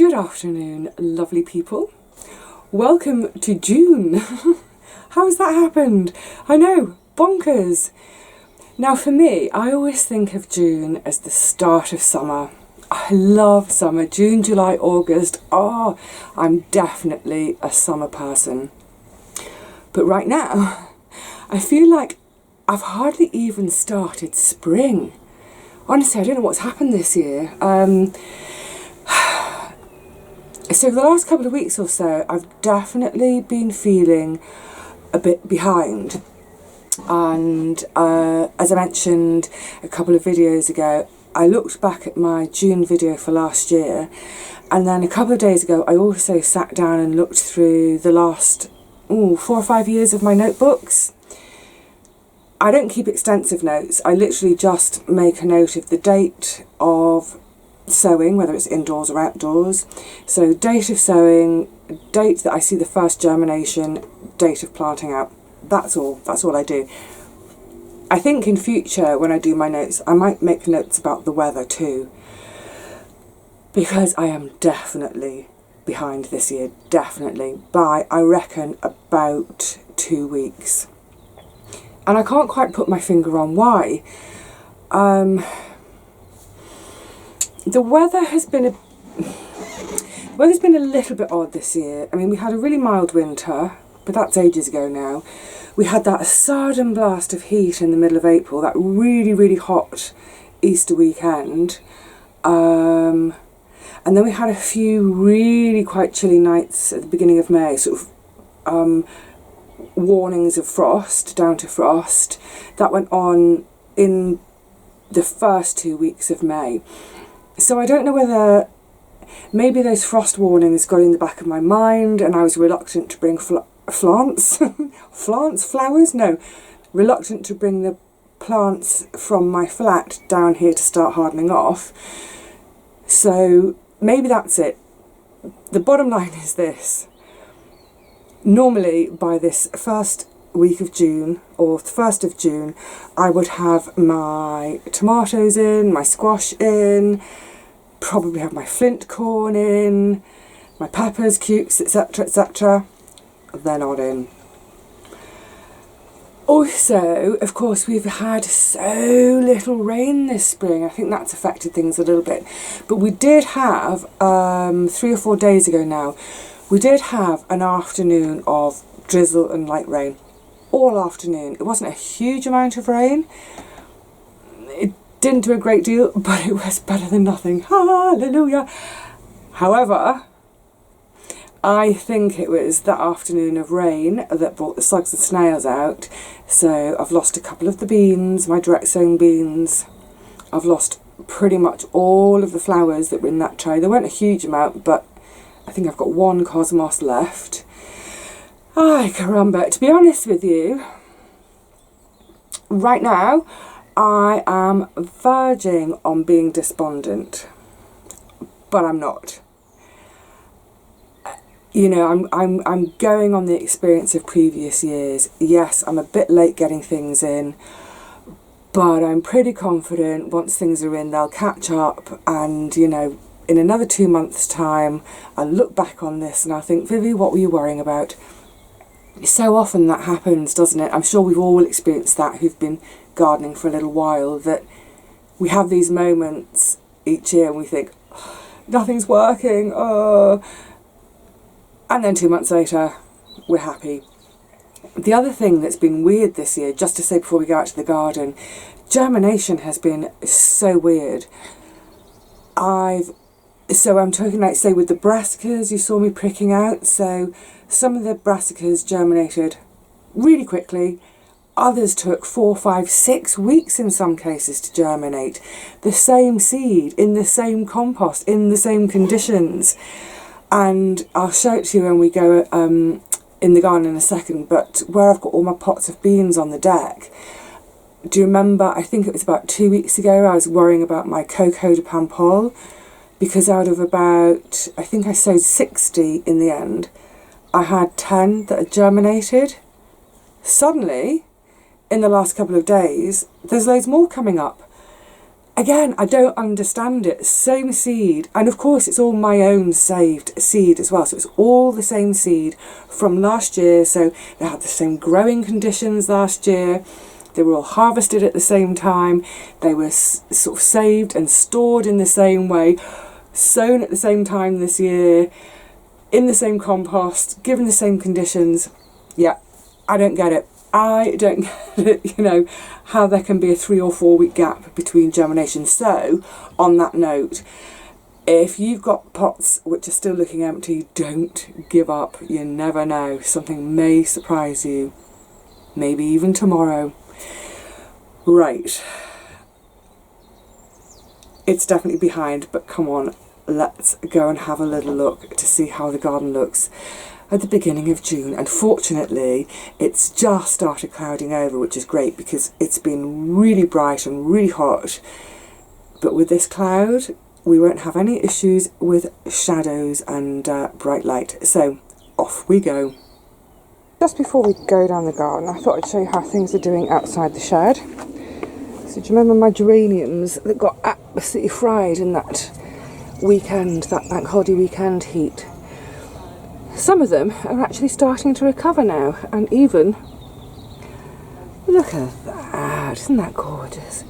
Good afternoon, lovely people. Welcome to June. How has that happened? I know, bonkers. Now for me, I always think of June as the start of summer. I love summer. June, July, August. Oh, I'm definitely a summer person. But right now, I feel like I've hardly even started spring. Honestly, I don't know what's happened this year. So for the last couple of weeks or so, I've definitely been feeling a bit behind. And as I mentioned a couple of videos ago, I looked back at my June video for last year, and then a couple of days ago I also sat down and looked through the last 4 or 5 years of my notebooks. I don't keep extensive notes. I literally just make a note of the date of sowing, whether it's indoors or outdoors. So date of sowing, date that I see the first germination, date of planting out. That's all I do. I think in future when I do my notes I might make notes about the weather too, because I am definitely behind this year, definitely, by I reckon about 2 weeks. And I can't quite put my finger on why. The weather has been a little bit odd this year. I mean, we had a really mild winter, but that's ages ago now. We had that sudden blast of heat in the middle of April, that really, really hot Easter weekend. And then we had a few really quite chilly nights at the beginning of May, sort of warnings of frost, down to frost. That went on in the first 2 weeks of May. So I don't know whether maybe those frost warnings got in the back of my mind and I was reluctant to bring flowers? No, reluctant to bring the plants from my flat down here to start hardening off. So maybe that's it. The bottom line is this. Normally by this first week of June, or the 1st of June, I would have my tomatoes in, my squash in, probably have my flint corn in, my peppers, cukes, etc, etc. They're not in. Also, of course, we've had so little rain this spring. I think that's affected things a little bit. But we did have, 3 or 4 days ago now, we did have an afternoon of drizzle and light rain. All afternoon. It wasn't a huge amount of rain. It didn't do a great deal, but it was better than nothing. Hallelujah! However, I think it was that afternoon of rain that brought the slugs and snails out. So I've lost a couple of the beans, my direct sown beans. I've lost pretty much all of the flowers that were in that tray. There weren't a huge amount, but I think I've got 1 cosmos left. Ay, caramba. To be honest with you, right now I am verging on being despondent, but I'm not. You know, I'm going on the experience of previous years. Yes, I'm a bit late getting things in, but I'm pretty confident once things are in they'll catch up, and you know, in another 2 months' time I'll look back on this and I'll think, Vivi, what were you worrying about? So often that happens, doesn't it? I'm sure we've all experienced that who've been gardening for a little while, that we have these moments each year and we think, oh, nothing's working, oh. And then 2 months later, we're happy. The other thing that's been weird this year, just to say before we go out to the garden, germination has been so weird. So I'm talking like, say, with the brassicas, you saw me pricking out. So some of the brassicas germinated really quickly. Others took 4, 5, 6 weeks in some cases to germinate. The same seed, in the same compost, in the same conditions. And I'll show it to you when we go in the garden in a second, but where I've got all my pots of beans on the deck, do you remember, I think it was about 2 weeks ago, I was worrying about my Coco de Pampol, because out of about, I think I sowed 60 in the end, I had 10 that had germinated. Suddenly, in the last couple of days, there's loads more coming up. Again, I don't understand it. Same seed, and of course it's all my own saved seed as well, so it's all the same seed from last year, so they had the same growing conditions last year, they were all harvested at the same time, they were sort of saved and stored in the same way, sown at the same time this year, in the same compost, given the same conditions. Yeah, I don't get it. I don't get it, you know, how there can be a 3 or 4 week gap between germination. So, on that note, if you've got pots which are still looking empty, don't give up. You never know. Something may surprise you. Maybe even tomorrow. Right. It's definitely behind, but come on, let's go and have a little look to see how the garden looks at the beginning of June. And fortunately it's just started clouding over, which is great because it's been really bright and really hot, but with this cloud we won't have any issues with shadows and bright light. So off we go. Just before we go down the garden, I thought I'd show you how things are doing outside the shed. So do you remember my geraniums that got absolutely fried in that weekend, that bank holiday weekend heat? Some of them are actually starting to recover now, and even, look at that, isn't that gorgeous?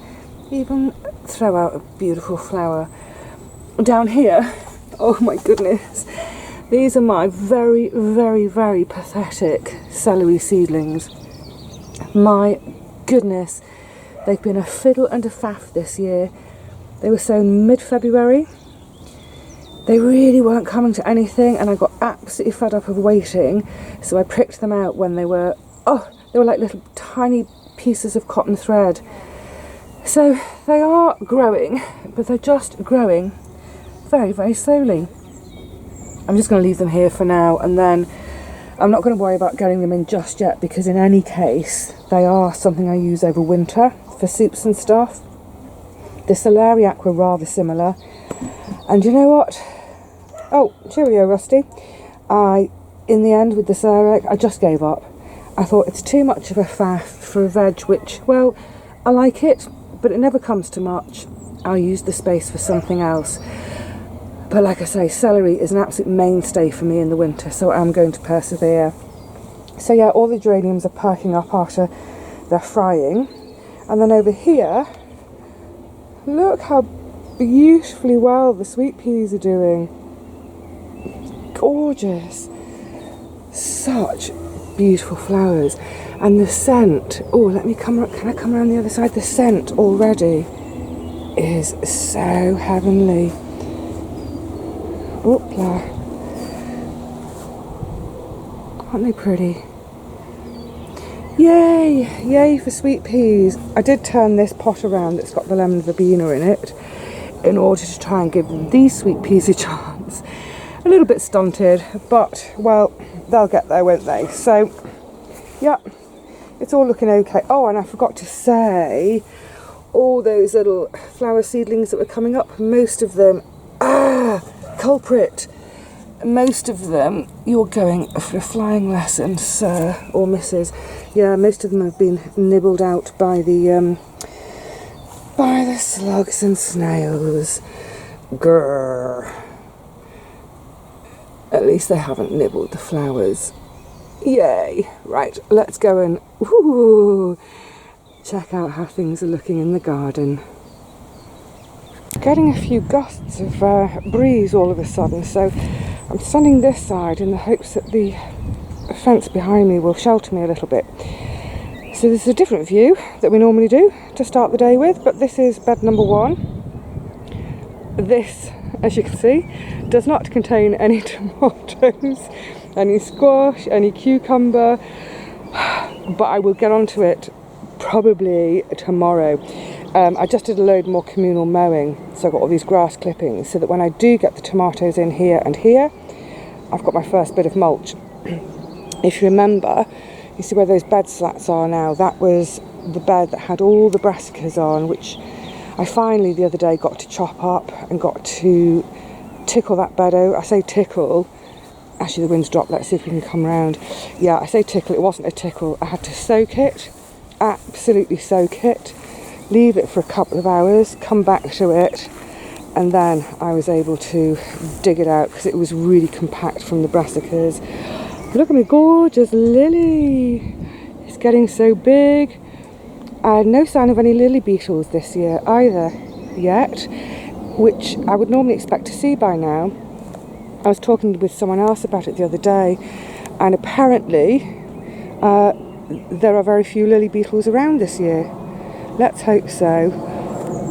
Even throw out a beautiful flower. Down here, oh my goodness, these are my very, very, very pathetic celery seedlings. My goodness, they've been a fiddle and a faff this year. They were sown mid-February. They really weren't coming to anything, and I got absolutely fed up of waiting, so I pricked them out when they were, they were like little tiny pieces of cotton thread. So they are growing, but they're just growing very, very slowly. I'm just going to leave them here for now, and then I'm not going to worry about getting them in just yet, because in any case they are something I use over winter for soups and stuff. The Celeriac were rather similar, and you know what? Oh, cheerio, Rusty. In the end with the Celeriac, I just gave up. I thought it's too much of a faff for a veg, which, well, I like it, but it never comes to much. I'll use the space for something else. But like I say, celery is an absolute mainstay for me in the winter, so I'm going to persevere. So yeah, all the geraniums are perking up after they're frying. And then over here, look how beautifully well the sweet peas are doing. Gorgeous. Such beautiful flowers. And the scent, can I come around the other side? The scent already is so heavenly. Oopla. Aren't they pretty? Yay! Yay for sweet peas. I did turn this pot around that's got the lemon verbena in it in order to try and give these sweet peas a chance. A little bit stunted, but, well, they'll get there, won't they? So, yeah, it's all looking okay. Oh, and I forgot to say, all those little flower seedlings that were coming up, most of them, culprit, most of them, you're going for a flying lesson, sir or missus. Yeah, most of them have been nibbled out by the slugs and snails. Grrr. At least they haven't nibbled the flowers. Yay! Right, let's go and check out how things are looking in the garden. Getting a few gusts of breeze all of a sudden, so I'm standing this side in the hopes that the fence behind me will shelter me a little bit. So this is a different view that we normally do to start the day with, but this is bed number 1. This, as you can see, does not contain any tomatoes, any squash, any cucumber, but I will get onto it probably tomorrow. I just did a load more communal mowing, so I've got all these grass clippings, so that when I do get the tomatoes in here and here, I've got my first bit of mulch. If you remember, you see where those bed slats are now, that was the bed that had all the brassicas on, which I finally the other day got to chop up and got to tickle that bed out. I say tickle, actually the wind's dropped, let's see if we can come round. Yeah, I say tickle, it wasn't a tickle, I had to soak it, absolutely soak it, leave it for a couple of hours, come back to it, and then I was able to dig it out because it was really compact from the brassicas. Look at my gorgeous lily. It's getting so big. I had no sign of any lily beetles this year either yet, which I would normally expect to see by now. I was talking with someone else about it the other day, and apparently there are very few lily beetles around this year. Let's hope so.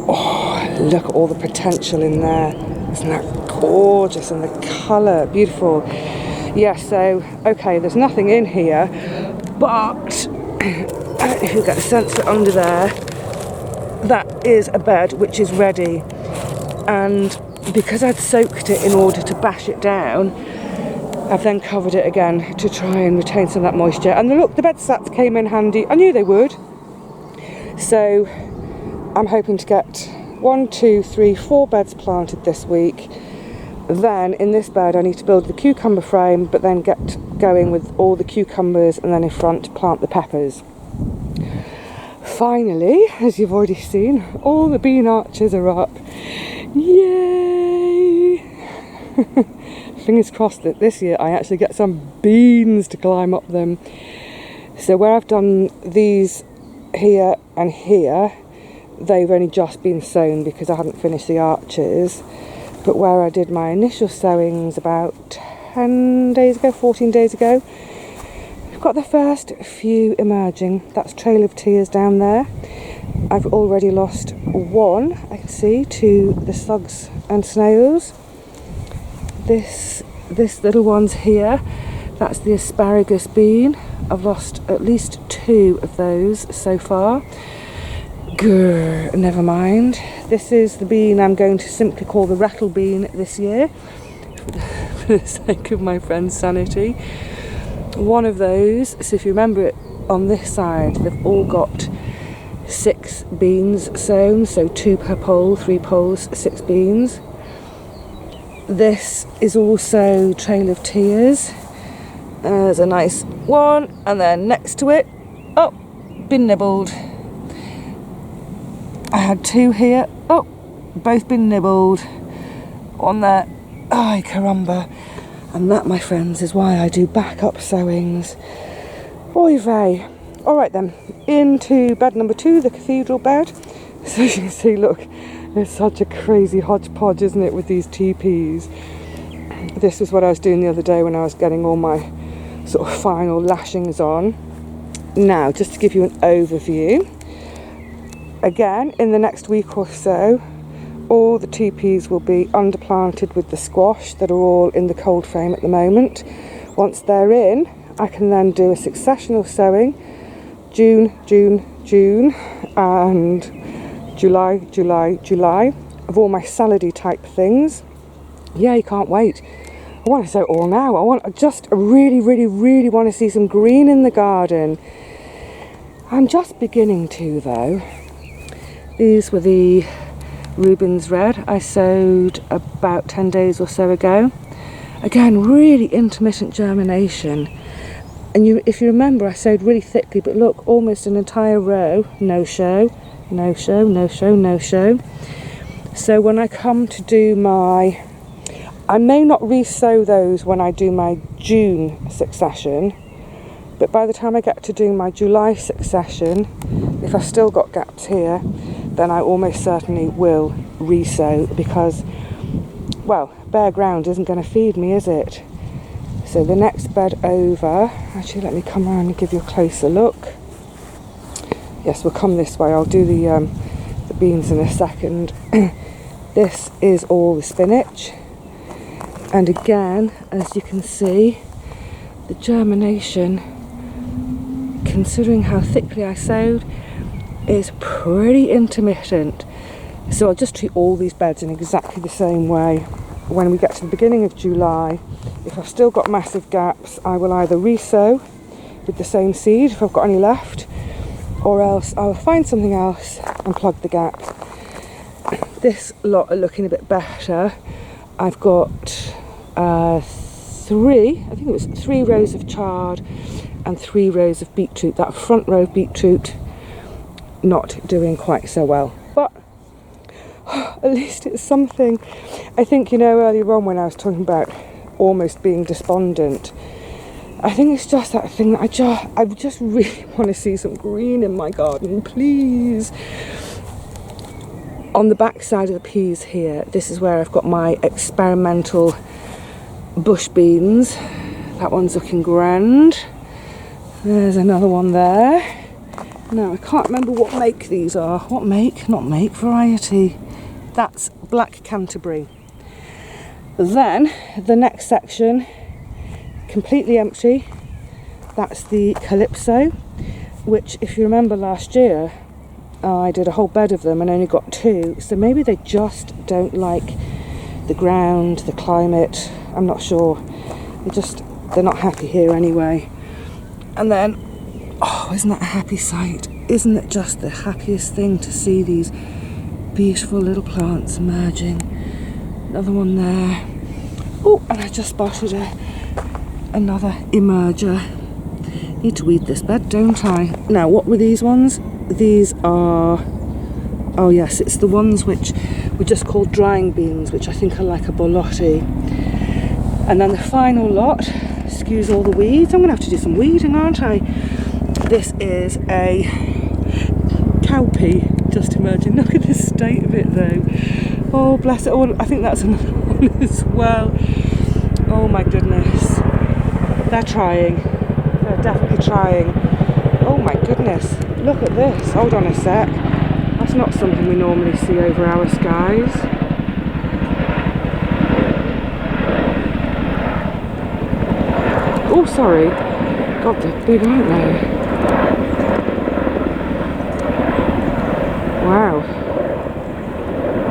Oh, look at all the potential in there. Isn't that gorgeous? And the colour, beautiful. Yeah, so, okay, there's nothing in here, but if you get a sense that under there, that is a bed which is ready. And because I'd soaked it in order to bash it down, I've then covered it again to try and retain some of that moisture. And look, the bed slats came in handy. I knew they would. So I'm hoping to get 1, 2, 3, 4 beds planted this week. Then in this bed I need to build the cucumber frame, but then get going with all the cucumbers, and then in front plant the peppers. Finally, as you've already seen, all the bean arches are up. Yay! Fingers crossed that this year I actually get some beans to climb up them. So where I've done these here and here, they've only just been sown because I haven't finished the arches. But where I did my initial sowings about 10 days ago, 14 days ago, we've got the first few emerging. That's Trail of Tears down there. I've already lost one, I can see, to the slugs and snails. This little one's here. That's the Asparagus Bean. I've lost at least 2 of those so far. Grr, never mind. This is the bean I'm going to simply call the rattle bean this year, for the sake of my friend's sanity. One of those, so if you remember it, on this side, they've all got 6 beans sown, so 2 per pole, 3 poles, 6 beans. This is also Trail of Tears. There's a nice one, and then next to it, oh, been nibbled. I had 2 here, oh, both been nibbled on there. Ay, caramba. And that, my friends, is why I do backup sowings. Oy vey. All right then, into bed number 2, the cathedral bed. So you can see, look, it's such a crazy hodgepodge, isn't it, with these teepees. This is what I was doing the other day when I was getting all my sort of final lashings on. Now, just to give you an overview, again, in the next week or so, all the teepees will be underplanted with the squash that are all in the cold frame at the moment. Once they're in, I can then do a succession of sowing, June, June, June, and July, July, July, of all my salady type things. Yeah, you can't wait. I want to sow it all now. I just really, really, really want to see some green in the garden. I'm just beginning to, though. These were the Rubens Red I sowed about 10 days or so ago. Again, really intermittent germination. And if you remember, I sowed really thickly, but look, almost an entire row, no show, no show, no show, no show. So when I come to do my, I may not re-sow those when I do my June succession, but by the time I get to do my July succession, if I've still got gaps here, then I almost certainly will re-sow, because, well, bare ground isn't going to feed me, is it? So the next bed over, actually let me come around and give you a closer look. Yes, we'll come this way. I'll do the beans in a second. This is all the spinach. And again, as you can see, the germination, considering how thickly I sowed, is pretty intermittent. So I'll just treat all these beds in exactly the same way. When we get to the beginning of July, if I've still got massive gaps, I will either re-sow with the same seed if I've got any left, or else I'll find something else and plug the gaps. This lot are looking a bit better. I've got 3 rows of chard and 3 rows of beetroot. That front row of beetroot not doing quite so well. But at least it's something. I think, you know, earlier on when I was talking about almost being despondent, I think it's just that thing that I just really want to see some green in my garden, please. On the back side of the peas here, this is where I've got my experimental bush beans. That one's looking grand. There's another one there. Now, I can't remember what make these are. What make? Not make, variety. That's Black Canterbury. Then, the next section, completely empty. That's the Calypso, which, if you remember last year, I did a whole bed of them and only got 2. So maybe they just don't like the ground, the climate. I'm not sure. They're not happy here anyway. And then, oh, isn't that a happy sight? Isn't it just the happiest thing to see these beautiful little plants emerging? Another one there. Oh, and I just spotted another emerger. Need to weed this bed, don't I? Now, what were these ones? These are, oh yes, it's the ones which we just call drying beans, which I think are like a bolotti. And then the final lot, excuse all the weeds, I'm going to have to do some weeding, aren't I? This is a cowpea just emerging. Look at the state of it though. Oh, bless it. Oh, I think that's another one as well. Oh my goodness. They're trying. They're definitely trying. Oh my goodness. Look at this. Hold on a sec. That's not something we normally see over our skies. Oh, sorry. God, they're big, aren't they? Wow.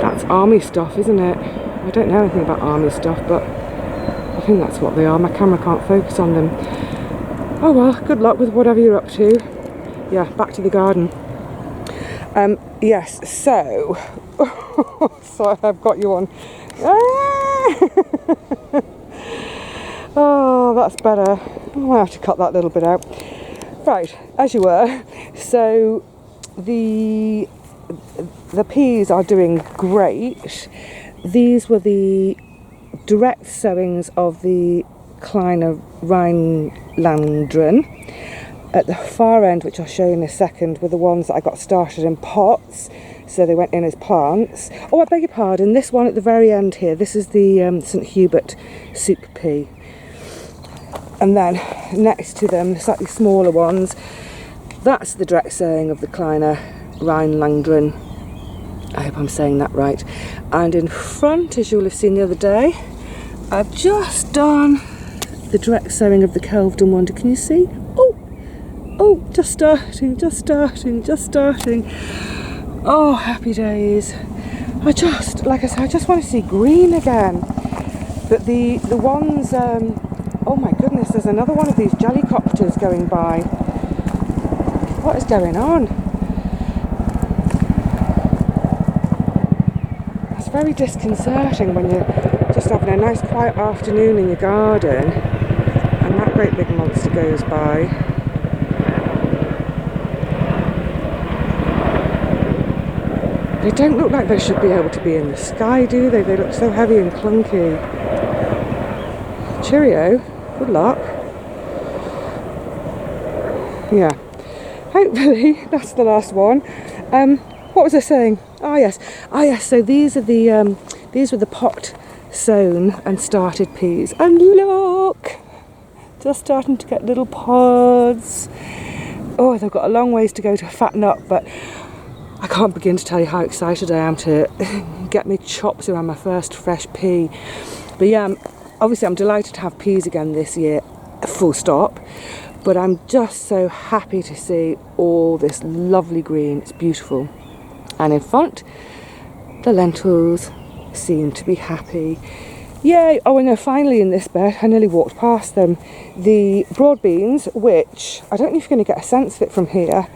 That's army stuff, isn't it? I don't know anything about army stuff, but I think that's what they are. My camera can't focus on them. Oh well, good luck with whatever you're up to. Yeah, back to the garden. Yes, so... Sorry, I've got you on. Oh, that's better. I might have to cut that little bit out. Right, as you were. So, the peas are doing great. These were the direct sowings of the Kleiner Rhinelandren. At the far end, which I'll show you in a second, were the ones that I got started in pots, so they went in as plants. Oh, I beg your pardon, this one at the very end here, this is the St Hubert soup pea. And then next to them, the slightly smaller ones, that's the direct sowing of the Kleiner Rhinelandren. I hope I'm saying that right. And in front, as you'll have seen the other day, I've just done the direct sowing of the Kelvedon Wonder. Can you see? Oh, just starting. Oh, happy days. Like I said, I just want to see green again. But the ones, oh my goodness, there's another one of these jellycopters going by. What is going on? It's very disconcerting when you're just having a nice quiet afternoon in your garden and that great big monster goes by. They don't look like they should be able to be in the sky, do they? They look so heavy and clunky. Cheerio. Good luck. Yeah. Hopefully that's the last one. What was I saying? Oh yes. So these were the pot sown and started peas. And look, just starting to get little pods. Oh, they've got a long ways to go to fatten up, but I can't begin to tell you how excited I am to get my chops around my first fresh pea. But yeah, obviously I'm delighted to have peas again this year, full stop. But I'm just so happy to see all this lovely green. It's beautiful. And in front, the lentils seem to be happy. Yay! Oh, and then finally in this bed, I nearly walked past them. The broad beans, which I don't know if you're going to get a sense of it from here.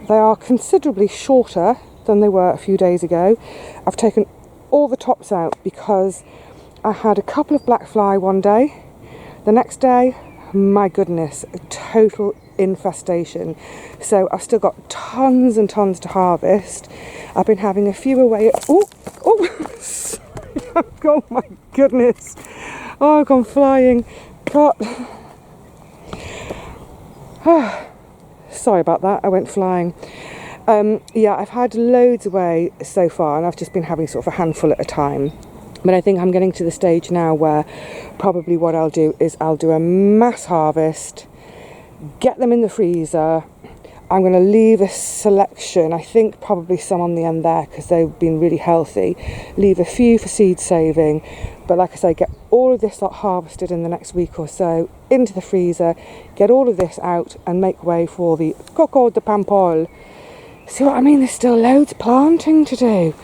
They are considerably shorter than they were a few days ago. I've taken all the tops out because I had a couple of black fly one day. The next day, my goodness, a total infestation. So I've still got tons and tons to harvest. I've been having a few away. Oh, oh my goodness. Oh, I've gone flying. Cut. Sorry about that, I went flying. Yeah, I've had loads away so far, and I've just been having sort of a handful at a time. But I think I'm getting to the stage now where probably what I'll do is I'll do a mass harvest, get them in the freezer. I'm going to leave a selection, I think probably some on the end there because they've been really healthy. Leave a few for seed saving. But like I say, get all of this lot harvested in the next week or so into the freezer, get all of this out and make way for the coco de pampol. See what I mean? There's still loads of planting to do.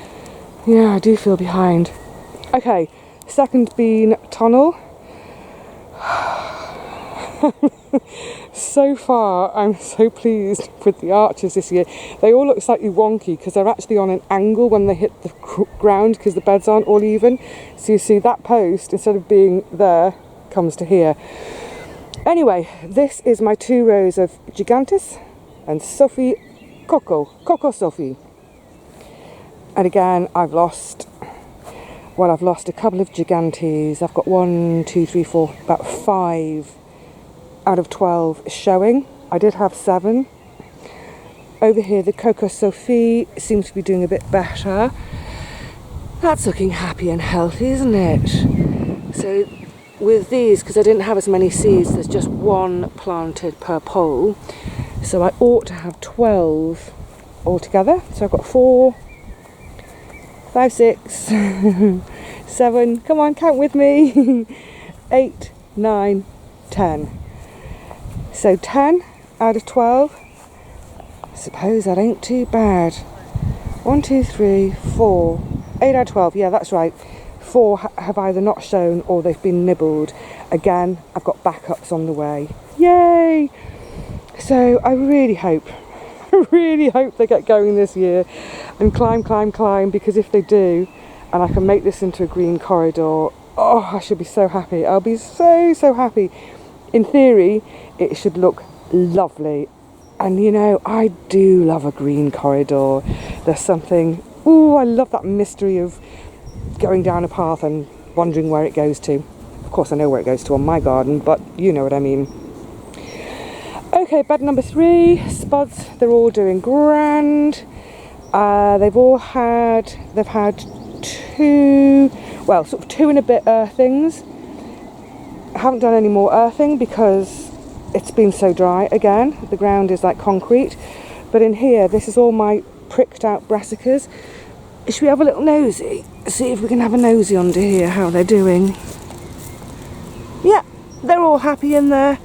Yeah, I do feel behind. Okay, second bean tunnel. So far, I'm so pleased with the arches this year. They all look slightly wonky because they're actually on an angle when they hit the ground because the beds aren't all even. So you see that post, instead of being there, comes to here. Anyway, this is my 2 rows of Gigantes and Sophie Coco Sophie. And again, I've lost a couple of Gigantes. I've got 1, 2, 3, 4, about 5 out of 12 showing. I did have 7. Over here, the Coco Sophie seems to be doing a bit better. That's looking happy and healthy, isn't it? So with these, because I didn't have as many seeds, there's just 1 planted per pole. So I ought to have 12 altogether. So I've got 4, 5, 6, 7, come on, count with me, 8, 9, 10. So 10 out of 12, I suppose that ain't too bad. 1, 2, 3, 4, 8 out of 12, yeah, that's right. 4 have either not shown or they've been nibbled. Again, I've got backups on the way. Yay! So I really hope they get going this year and climb, because if they do, and I can make this into a green corridor, oh, I should be so happy. I'll be so happy. In theory, it should look lovely. And you know, I do love a green corridor. There's something, I love that mystery of going down a path and wondering where it goes to. Of course, I know where it goes to on my garden, but you know what I mean. Okay, bed number 3, spuds, they're all doing grand. They've had 2, well, sort of 2 and a bit earthings. I haven't done any more earthing because it's been so dry again. The ground is like concrete. But in here, this is all my pricked out brassicas. Should we have a little nosy? See if we can have a nosy under here, how they're doing. Yeah, they're all happy in there.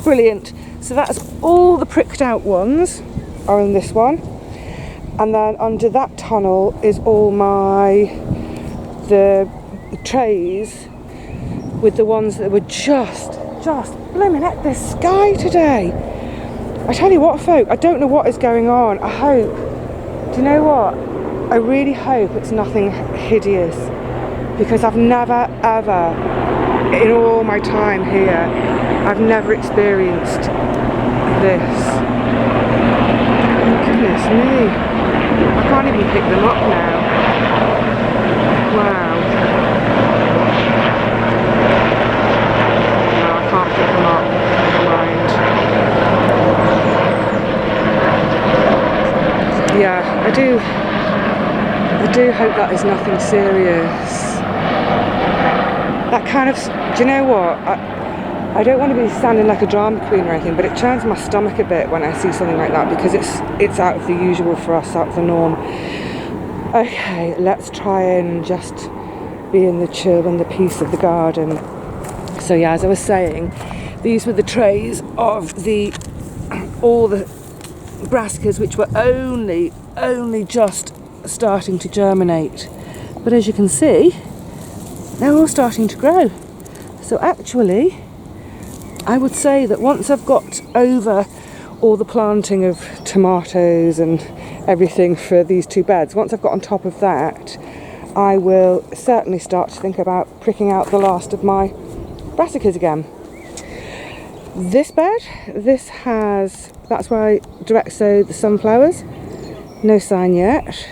Brilliant. So that's all the pricked out ones are in this one. And then under that tunnel is all the trays with the ones that were just blooming at the sky today. I tell you what, folk, I don't know what is going on. I hope, do you know what? I really hope it's nothing hideous, because I've never ever, in all my time here, I've never experienced this. Oh, goodness me. I can't even pick them up now. Wow. No, I can't pick them up. Never mind. Yeah, I do hope that is nothing serious. That kind of, do you know what? I don't want to be sounding like a drama queen or anything, but it churns my stomach a bit when I see something like that, because it's out of the usual for us, out of the norm. Okay, let's try and just be in the chill and the peace of the garden. So yeah, as I was saying, these were the trays of all the brassicas which were only just starting to germinate. But as you can see, they're all starting to grow. So actually, I would say that once I've got over all the planting of tomatoes and everything for these 2 beds, once I've got on top of that, I will certainly start to think about pricking out the last of my brassicas again. This bed, that's where I direct sowed the sunflowers. No sign yet.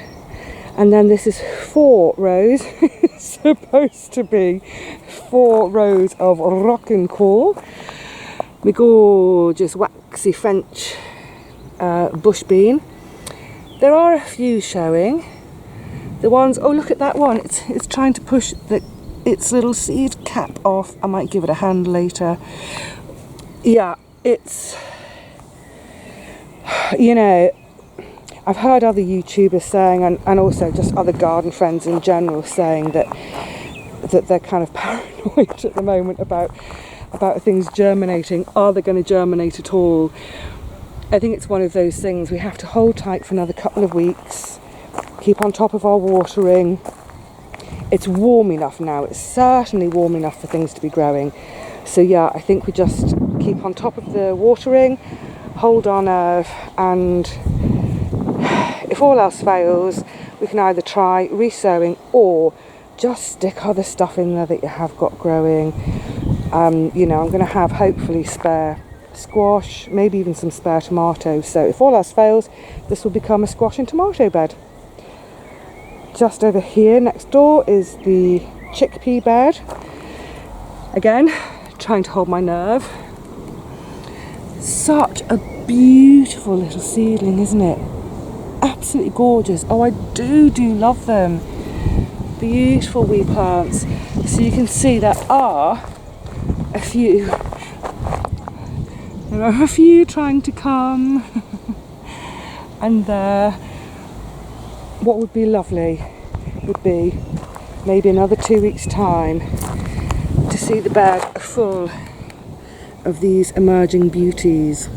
And then this is 4 rows. It's supposed to be 4 rows of rockin' cool. My gorgeous waxy French bush bean. There are a few showing. The ones, oh look at that one, it's trying to push its little seed cap off. I might give it a hand later. Yeah, it's, you know, I've heard other YouTubers saying, and also just other garden friends in general saying that they're kind of paranoid at the moment about things germinating. Are they going to germinate at all? I think it's one of those things we have to hold tight for another couple of weeks, keep on top of our watering. It's warm enough now, it's certainly warm enough for things to be growing. So yeah, I think we just keep on top of the watering, hold our nerve, and if all else fails, we can either try resowing or just stick other stuff in there that you have got growing. You know, I'm going to have hopefully spare squash, maybe even some spare tomatoes. So if all else fails, this will become a squash and tomato bed. Just over here next door is the chickpea bed. Again, trying to hold my nerve. Such a beautiful little seedling, isn't it? Absolutely gorgeous. Oh, I do love them. Beautiful wee plants. So you can see there are a few. There are a few trying to come. And what would be lovely would be maybe another 2 weeks' time to see the bed full of these emerging beauties.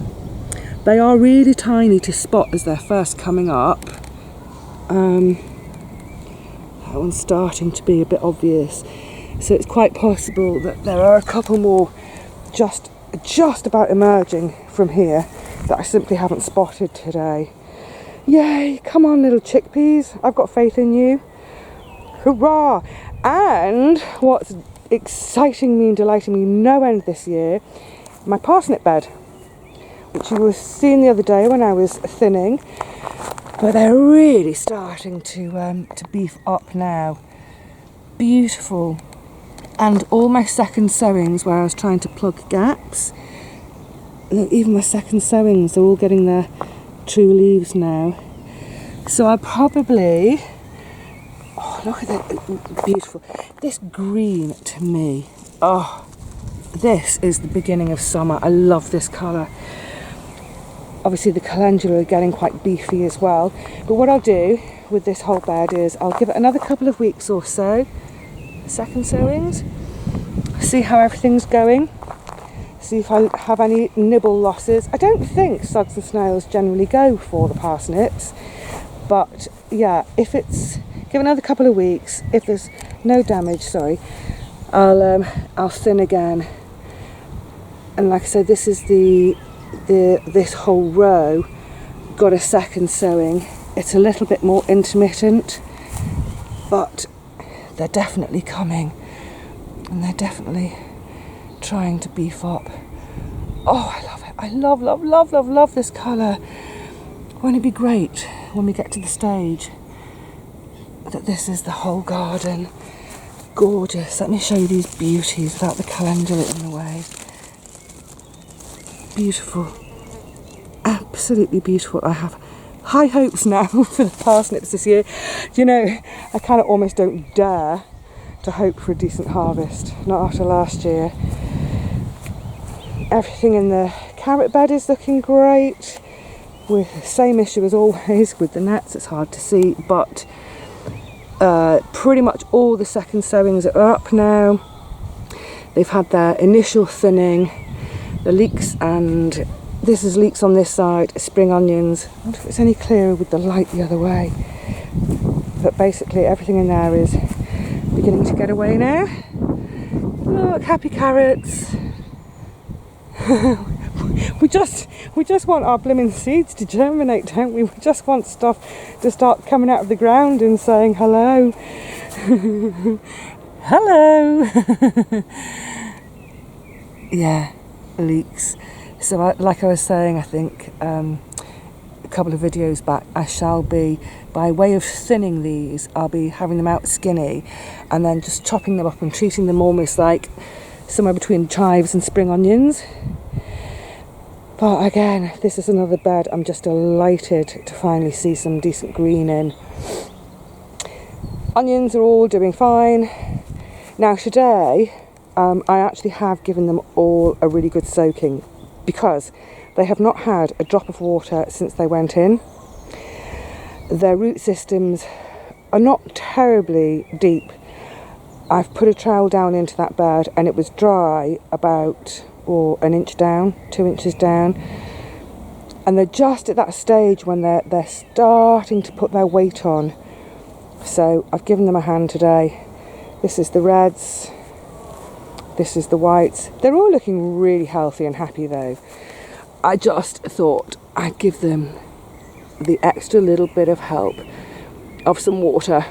They are really tiny to spot as they're first coming up. That one's starting to be a bit obvious. So it's quite possible that there are a couple more just about emerging from here that I simply haven't spotted today. Yay, come on little chickpeas, I've got faith in you. Hurrah! And what's exciting me and delighting me no end this year, my parsnip bed, which you were seeing the other day when I was thinning, but they're really starting to beef up now. Beautiful. And all my second sowings where I was trying to plug gaps, even my second sowings are all getting their true leaves now. So I probably, oh look at that, beautiful. This green to me, oh, this is the beginning of summer. I love this colour. Obviously the calendula are getting quite beefy as well. But what I'll do with this whole bed is I'll give it another couple of weeks or so, second sowings, see how everything's going, see if I have any nibble losses. I don't think slugs and snails generally go for the parsnips, but yeah, if it's, give another couple of weeks, if there's no damage, I'll thin again. And like I said, this is this whole row got a second sowing. It's a little bit more intermittent, but they're definitely coming and they're definitely trying to beef up. Oh, I love it. I love this colour. Won't it be great when we get to the stage that this is the whole garden? Gorgeous. Let me show you these beauties without the calendula in the way. Beautiful, absolutely beautiful. I have high hopes now for the parsnips this year. You know, I kind of almost don't dare to hope for a decent harvest, not after last year. Everything in the carrot bed is looking great, with the same issue as always with the nets. It's hard to see, but pretty much all the second sowings are up now. They've had their initial thinning. The leeks, and this is leeks on this side, spring onions. I wonder if it's any clearer with the light the other way. But basically everything in there is beginning to get away now. Look, happy carrots. we just want our blimmin' seeds to germinate, don't we? We just want stuff to start coming out of the ground and saying hello. Hello. Yeah. leeks. So like I was saying, I think a couple of videos back, I shall be, by way of thinning these, I'll be having them out skinny and then just chopping them up and treating them almost like somewhere between chives and spring onions. But again, this is another bed I'm just delighted to finally see some decent green in. Onions are all doing fine. Now today, I actually have given them all a really good soaking because they have not had a drop of water since they went in. Their root systems are not terribly deep. I've put a trowel down into that bed and it was dry about an inch down, 2 inches down. And they're just at that stage when they're starting to put their weight on. So I've given them a hand today. This is the reds. This is the whites. They're all looking really healthy and happy though. I just thought I'd give them the extra little bit of help of some water.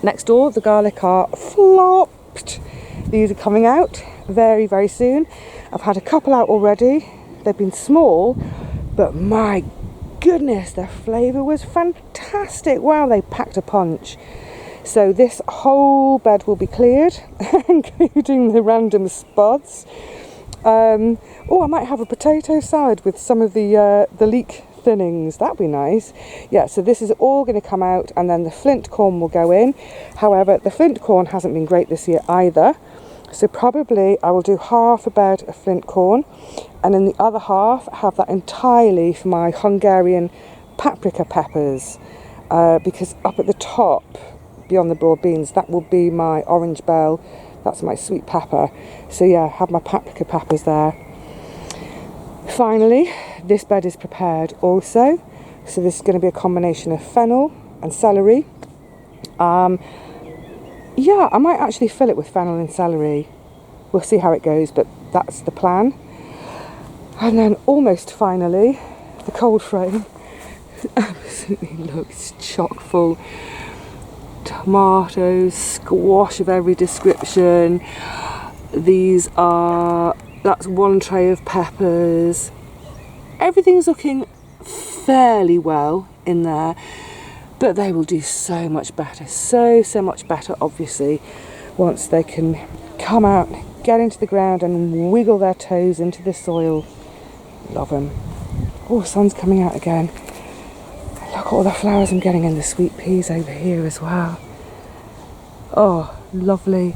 Next door, the garlic are flopped. These are coming out very, very soon. I've had a couple out already. They've been small, but my goodness, their flavour was fantastic. Wow, they packed a punch. So this whole bed will be cleared, including the random spuds. Oh, I might have a potato salad with some of the leek thinnings. That'd be nice. Yeah, so this is all going to come out and then the flint corn will go in. However, the flint corn hasn't been great this year either. So probably I will do half a bed of flint corn and then the other half have that entirely for my Hungarian paprika peppers. Because up at the top, beyond the broad beans, that will be my orange bell. That's my sweet pepper. So yeah, have my paprika peppers there. Finally, this bed is prepared also. So this is going to be a combination of fennel and celery. Yeah, I might actually fill it with fennel and celery. We'll see how it goes, but that's the plan. And then almost finally, the cold frame absolutely looks chock full. Tomatoes, squash of every description. That's one tray of peppers. Everything's looking fairly well in there, but they will do so much better, so much better, obviously, once they can come out, get into the ground and wiggle their toes into the soil. Love them. Oh, sun's coming out again. Look at all the flowers I'm getting in the sweet peas over here as well. Oh, lovely.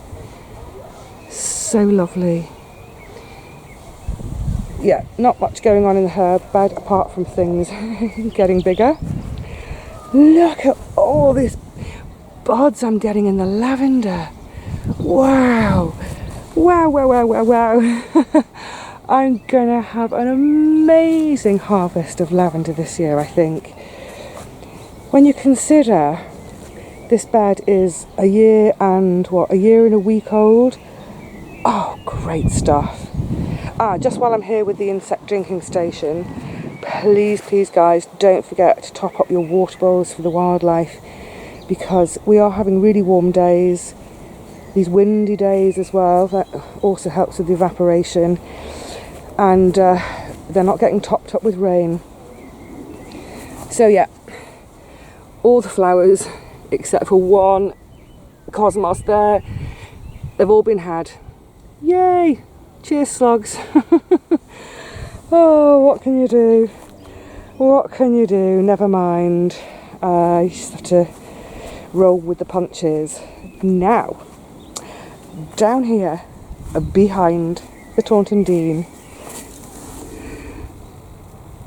So lovely. Yeah, not much going on in the herb bed apart from things getting bigger. Look at all these buds I'm getting in the lavender. Wow. Wow, wow, wow, wow, wow. I'm gonna have an amazing harvest of lavender this year, I think. When you consider this bed is a year and a week old. Oh, great stuff. Just while I'm here with the insect drinking station, please guys, don't forget to top up your water bowls for the wildlife, because we are having really warm days, these windy days as well. That also helps with the evaporation, and they're not getting topped up with rain. So yeah, all the flowers except for one cosmos there, they've all been had. Yay! Cheers, slugs. Oh, what can you do? What can you do? Never mind. You just have to roll with the punches. Now, down here, behind the Taunton Dean,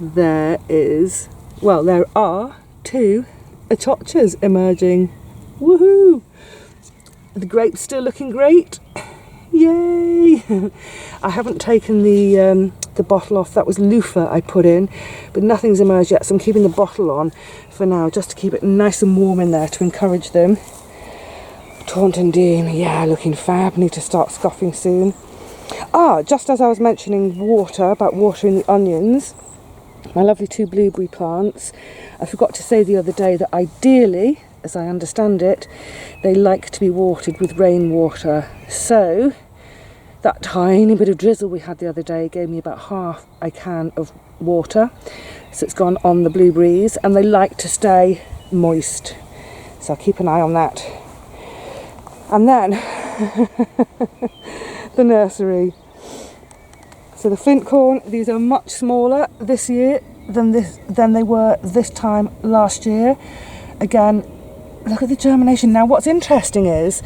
there are two achochas emerging. Woohoo! The grapes still looking great. Yay! I haven't taken the bottle off. That was loofah I put in, but nothing's emerged yet, so I'm keeping the bottle on for now just to keep it nice and warm in there to encourage them. Taunton Dean, yeah, looking fab. Need to start scoffing soon. Just as I was mentioning about watering the onions, my lovely 2 blueberry plants, I forgot to say the other day that ideally, as I understand it, they like to be watered with rainwater. So that tiny bit of drizzle we had the other day gave me about half a can of water, so it's gone on the blueberries, and they like to stay moist, so I'll keep an eye on that. And then the nursery. So the flint corn, these are much smaller this year than they were this time last year. Again, look at the germination. Now what's interesting is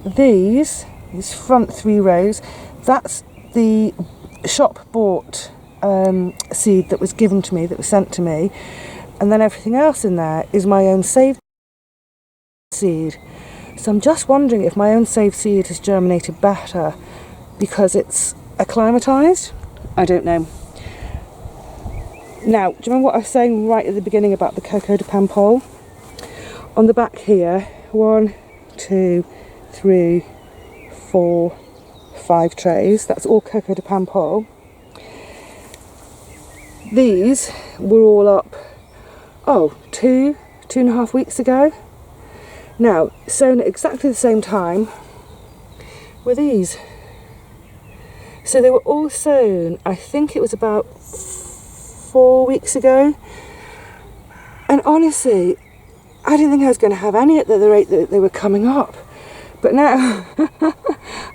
these front 3 rows, that's the shop bought seed that was given to me, that was sent to me, and then everything else in there is my own saved seed. So I'm just wondering if my own saved seed has germinated better because it's acclimatised. I don't know. Now, do you remember what I was saying right at the beginning about the Coco de Pan pole? On the back here, 1, 2, 3, 4, 5 trays. That's all Coco de Pan pole. These were all up, 2.5 weeks ago. Now, sown at exactly the same time were these. So they were all sown, I think it was about 4 weeks ago. And honestly, I didn't think I was going to have any at the rate that they were coming up. But now,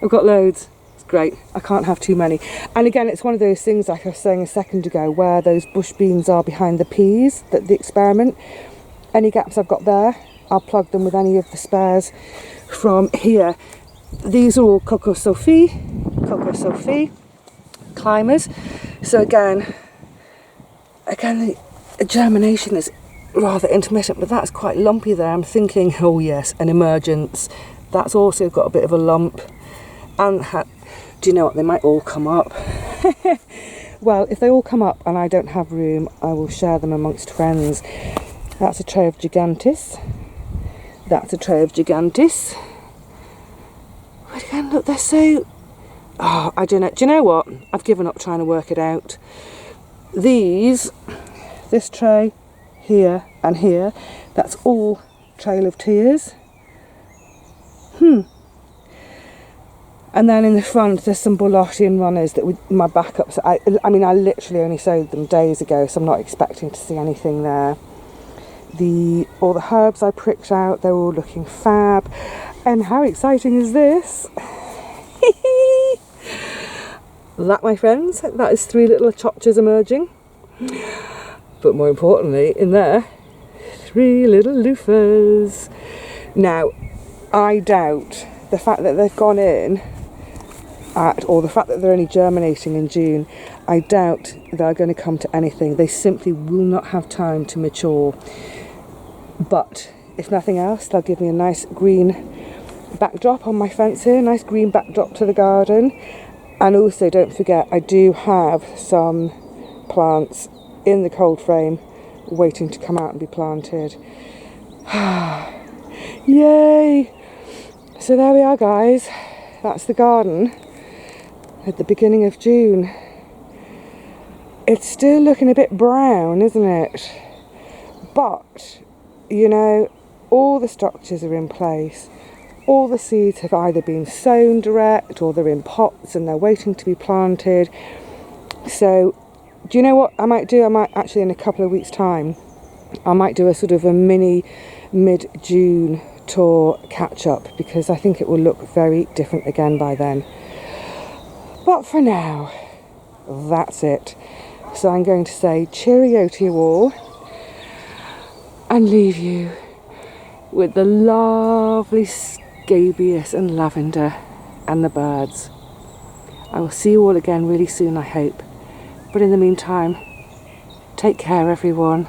I've got loads. It's great. I can't have too many. And again, it's one of those things, like I was saying a second ago, where those bush beans are behind the peas, the experiment. Any gaps I've got there, I'll plug them with any of the spares from here. These are all Coco Sophie climbers. So again, the germination is rather intermittent, but that's quite lumpy there. I'm thinking, oh yes, an emergence. That's also got a bit of a lump. And do you know what? They might all come up. Well, if they all come up and I don't have room, I will share them amongst friends. That's a tray of Gigantis. That's a tray of Gigantis. But again, look, they're so... Oh, I don't know. Do you know what? I've given up trying to work it out. This tray, here and here, that's all Trail of Tears. And then in the front, there's some Bolottian runners that were my backups. I mean, I literally only sowed them days ago, so I'm not expecting to see anything there. All the herbs I pricked out, they're all looking fab. And how exciting is this? That, my friends, that is 3 little chotchas emerging. But more importantly, in there, 3 little loofahs. Now, I doubt the fact that they've gone in or the fact that they're only germinating in June, I doubt they're going to come to anything. They simply will not have time to mature. But if nothing else, they'll give me a nice green backdrop on my fence here, nice green backdrop to the garden. And also, don't forget, I do have some plants in the cold frame waiting to come out and be planted. Yay! So there we are, guys. That's the garden at the beginning of June. It's still looking a bit brown, isn't it? But, you know, all the structures are in place. All the seeds have either been sown direct or they're in pots and they're waiting to be planted. So, do you know what I might do? I might actually, in a couple of weeks' time, I might do a sort of a mini mid-June tour catch-up, because I think it will look very different again by then. But for now, that's it. So I'm going to say cheerio to you all and leave you with the lovely scabious and lavender and the birds. I will see you all again really soon, I hope. But in the meantime, take care, everyone.